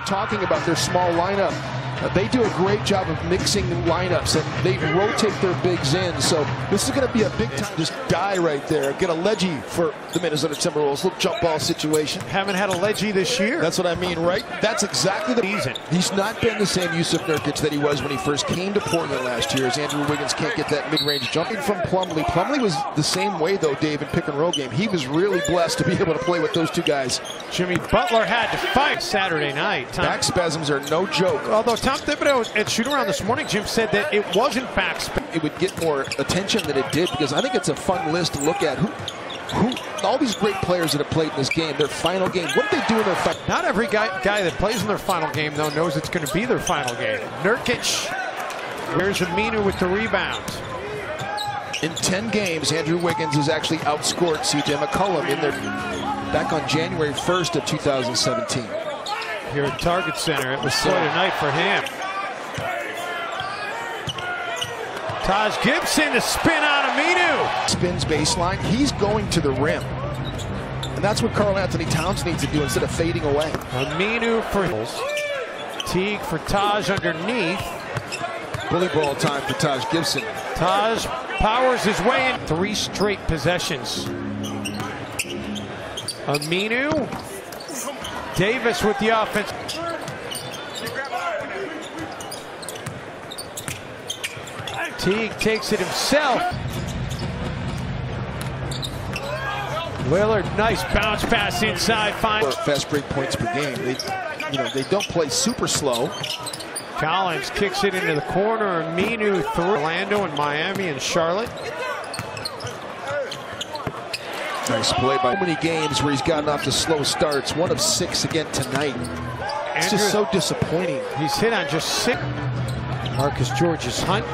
talking about their small lineup. They do a great job of mixing lineups, and they rotate their bigs in. So this is going to be a big-time just guy right there. Get a leggy for the Minnesota Timberwolves. Little jump ball situation. Haven't had a leggy this year. That's what I mean, right? That's exactly the reason. He's not been the same Yusuf Nurkic that he was when he first came to Portland last year, as Andrew Wiggins can't get that mid-range jumping from Plumlee. Plumlee was the same way, though, Dave, in pick-and-roll game. He was really blessed to be able to play with those two guys. Jimmy Butler had to fight Saturday night. Back spasms are no joke. Although Tom Thibodeau at shoot-around this morning, Jim said that it wasn't back spasms. It would get more attention than it did, because I think it's a fun list to look at. All these great players that have played in this game, their final game, what did they do in their final? Not every guy that plays in their final game, though, knows it's going to be their final game. Nurkic, there's Aminu with the rebound. In 10 games, Andrew Wiggins has actually outscored C.J. McCollum in their back on January 1st of 2017. Here at Target Center, it was quite a night for him. Taj Gibson to spin on Aminu. Spins baseline. He's going to the rim. And that's what Karl Anthony Towns needs to do instead of fading away. Aminu for Teague for Taj underneath. Bully ball time for Taj Gibson. Taj powers his way in 3 straight possessions. Aminu. Davis with the offense. Teague takes it himself. Lillard, nice bounce pass inside. Fast break points per game. They don't play super slow. Collins kicks it into the corner. Aminu through Orlando and Miami and Charlotte. Nice play by so many games where he's gotten off to slow starts. 1 of 6 again tonight. It's just so disappointing. He's hit on just 6. Marcus George's Hunt,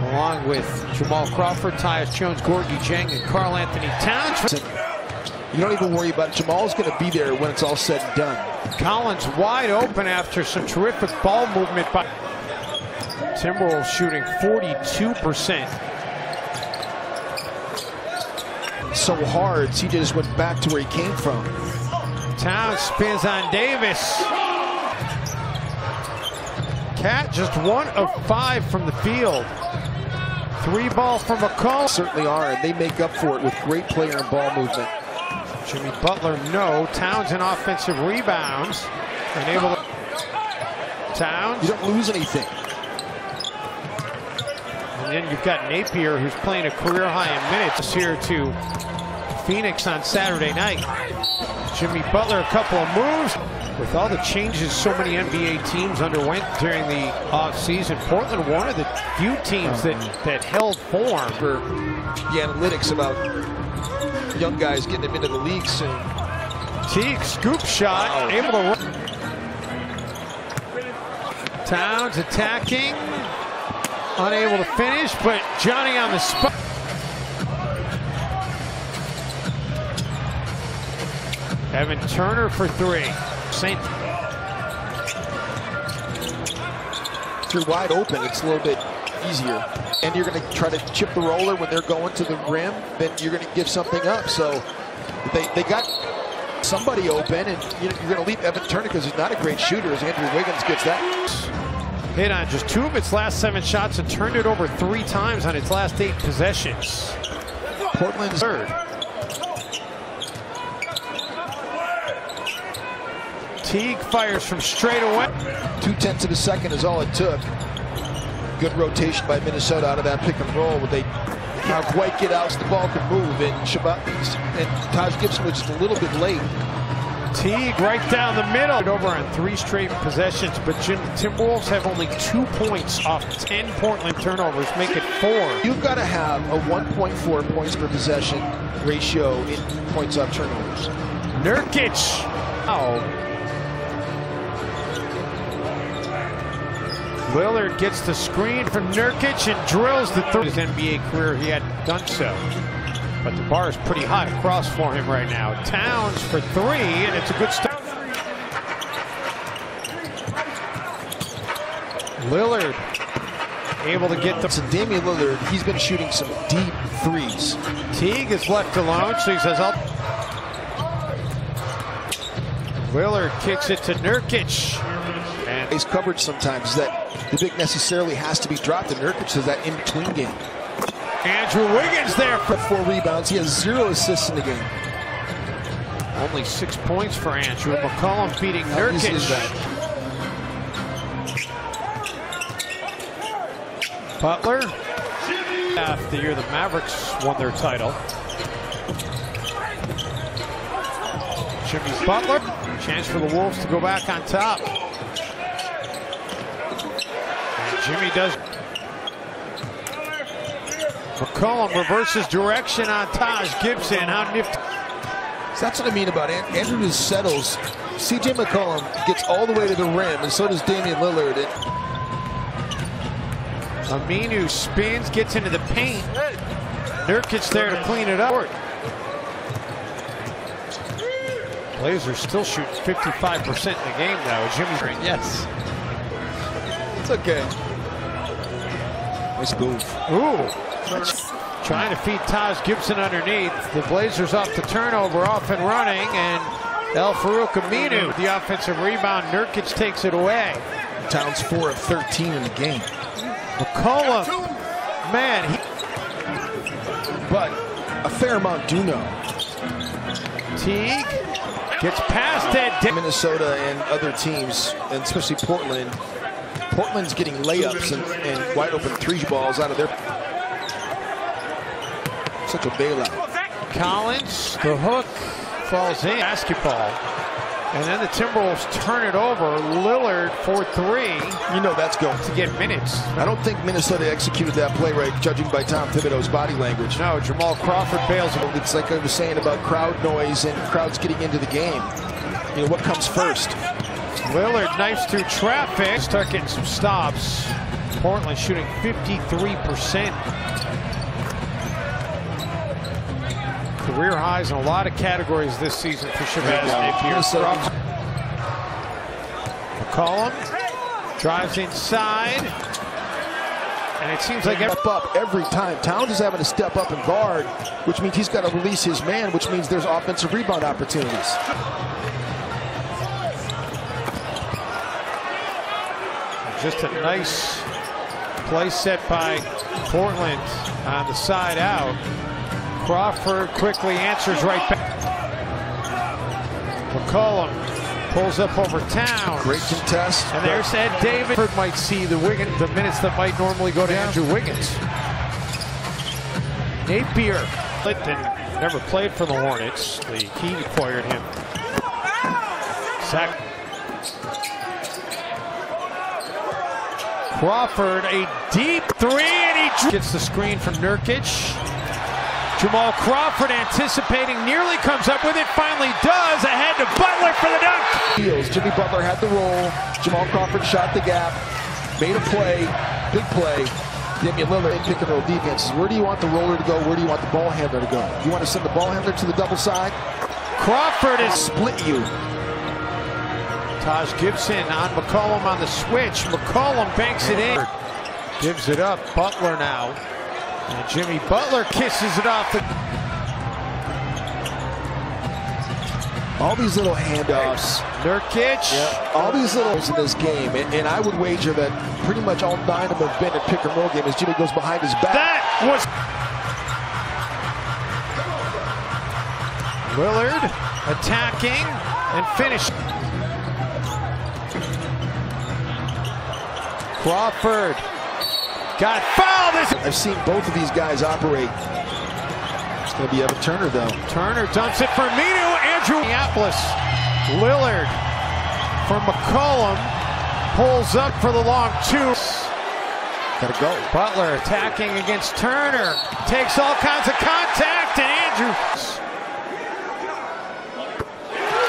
along with Jamal Crawford, Tyus Jones, Gorgie Jang, and Karl Anthony Towns. You don't even worry about it. Jamal's going to be there when it's all said and done. Collins wide open after some terrific ball movement by Timberwolves, shooting 42%. So hard. CJ just went back to where he came from. Towns spins on Davis. Cat just 1 of 5 from the field. 3 ball from McCollum. Certainly are, and they make up for it with great player and ball movement. Jimmy Butler, no. Towns in offensive rebounds. And able to... Towns. You don't lose anything. And then you've got Napier, who's playing a career high in minutes here to Phoenix on Saturday night. Jimmy Butler, a couple of moves. With all the changes so many NBA teams underwent during the offseason, Portland, one of the few teams that held form. For the analytics about young guys getting them into the league soon. Teague, scoop shot, able to run. Towns attacking, unable to finish, but Johnny on the spot. Evan Turner for 3. If you're wide open, it's a little bit easier. And you're going to try to chip the roller when they're going to the rim, then you're going to give something up. So they got somebody open, and you're going to leave Evan Turner because he's not a great shooter, as Andrew Wiggins gets that. Hit on just 2 of its last 7 shots and turned it over 3 times on its last 8 possessions. Portland's third. Teague fires from straight away. 2/10 of a second is all it took. Good rotation by Minnesota out of that pick and roll. But they can't quite get out so the ball can move. And Taj Gibson was just a little bit late. Teague right down the middle. Over on 3 straight possessions, but Timberwolves have only 2 points off 10 Portland turnovers, make it 4. You've got to have a 1.4 points per possession ratio in points off turnovers. Nurkic. Oh. Lillard gets the screen from Nurkic and drills the 3rd. His NBA career, he hadn't done so. But the bar is pretty hot across for him right now. Towns for 3, and it's a good start. Lillard able to get the... So Damian Lillard, he's been shooting some deep threes. Teague is left alone, so he says, Lillard kicks it to Nurkic. And His coverage sometimes is that the big necessarily has to be dropped, and Nurkic has that in-between game. Andrew Wiggins there. For 4 rebounds. He has 0 assists in the game. Only 6 points for Andrew. McCollum beating How easy Nurkic. is that? Butler. After the year the Mavericks won their title. Jimmy Butler. Chance for the Wolves to go back on top. And Jimmy does. McCollum reverses direction on Taj Gibson. How nifty. So that's what I mean about Andrew just settles. C.J. McCollum gets all the way to the rim, and so does Damian Lillard. Aminu spins, gets into the paint. Nurkic there to clean it up. Blazers still shooting 55% in the game now. Jimmy Green. Yes. It's okay. Nice move. Ooh. Trying to feed Taj Gibson underneath. The Blazers off the turnover, off and running, and Al-Farouq Aminu, the offensive rebound. Nurkic takes it away. Towns 4 of 13 in the game. McCollum, man. But a fair amount do know. Teague gets past it. Minnesota and other teams, and especially Portland. Portland's getting layups and wide open 3 balls out of their. Such a bailout. Collins, the hook, falls in. Basketball. And then the Timberwolves turn it over. Lillard for 3. You know that's going to get minutes. I don't think Minnesota executed that play right, judging by Tom Thibodeau's body language. No, Jamal Crawford bails. It's like I was saying about crowd noise and crowds getting into the game. You know, what comes first? Lillard knifes through traffic. Start getting some stops. Portland shooting 53%. Career highs in a lot of categories this season for Shabazz Napier. McCollum drives inside, and it seems like every time. Towns is having to step up and guard, which means he's got to release his man, which means there's offensive rebound opportunities. Just a nice play set by Portland on the side out. Crawford quickly answers right back. McCollum pulls up over Towns. Great contest. And there's Ed Davis. Might see the minutes that might normally go to Andrew Wiggins. Napier. Clinton never played for the Hornets. The Heat acquired him. Sack. Crawford, a deep 3, and he gets the screen from Nurkic. Jamal Crawford anticipating, nearly comes up with it, finally does, ahead to Butler for the dunk. Jimmy Butler had the roll. Jamal Crawford shot the gap, made a play, big play. Damian Lillard in pick and roll defenses. Where do you want the roller to go? Where do you want the ball handler to go? You want to send the ball handler to the double side? Crawford is split you. Taj Gibson on McCollum on the switch. McCollum banks it in. Gives it up. Butler now. And Jimmy Butler kisses it off. All these little handoffs. Nurkic. Yeah, all these little in this game. And I would wager that pretty much all 9 of them have been a pick and roll game as Jimmy goes behind his back. That was Lillard attacking and finishing. Crawford got fouled. I've seen both of these guys operate. It's going to be Evan Turner, though. Turner dumps it for Aminu. Andrew Minneapolis. Lillard for McCollum. Pulls up for the long 2. Gotta go. Butler attacking against Turner. Takes all kinds of contact, and Andrew.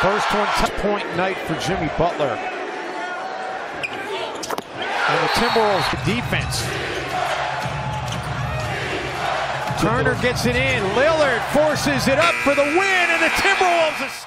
First 1-point night for Jimmy Butler. And the Timberwolves defense. Turner gets it in. Lillard forces it up for the win, and the Timberwolves